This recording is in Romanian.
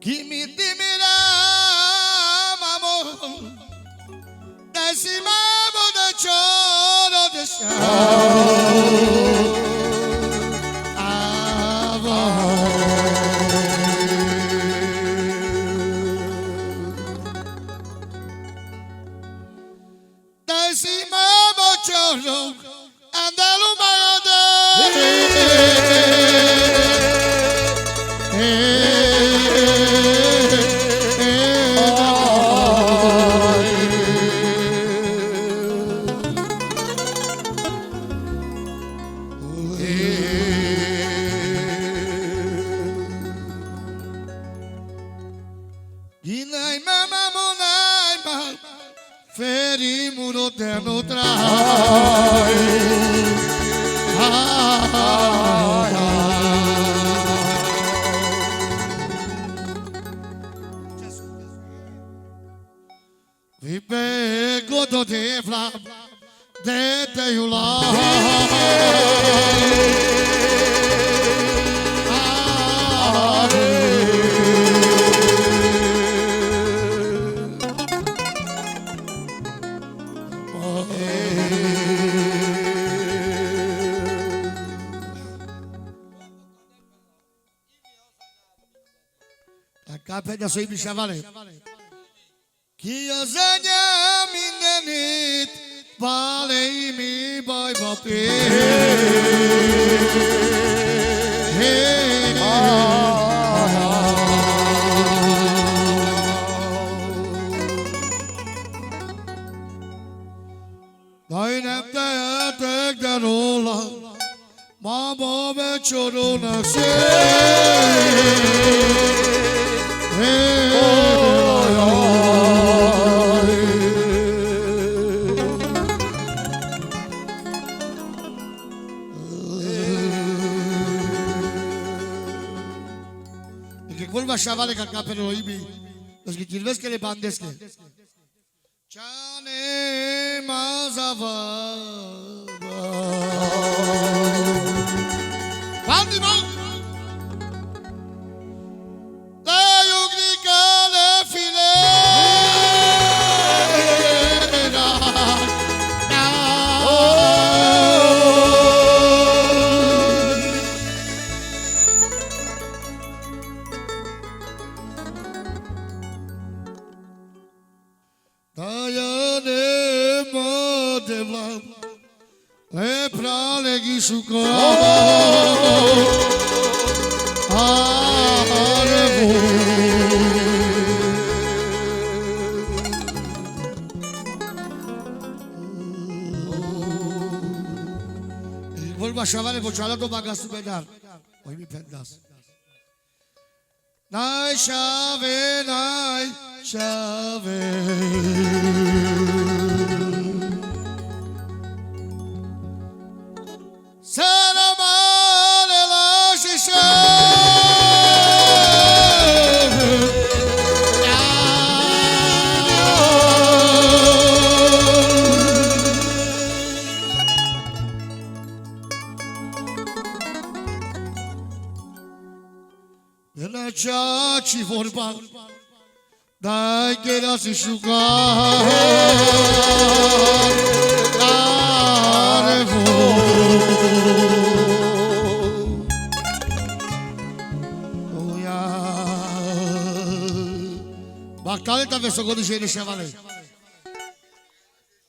Chi mi dimira amor decimamos de choro de decimamos choro andalumada Ginai mama monai ma feri muro terno trai vi pego do te flam de te yula Kapeda soi bishavale. Ki ozanya minenit balei mi boy bopi. Dainem de tek darola, mama be chorona se. Que vuelva chavales acá pero ibi los que quieres que le bandes que chane mazava bandi mo le prale gisuko arevo vuelvo a chavale bocciala to bagasu pedar oi mi pendas nai chave Salamale la shisha Ela chachi vorba dai che la si sciuga Bakaleta ve sogo dışarı şevale.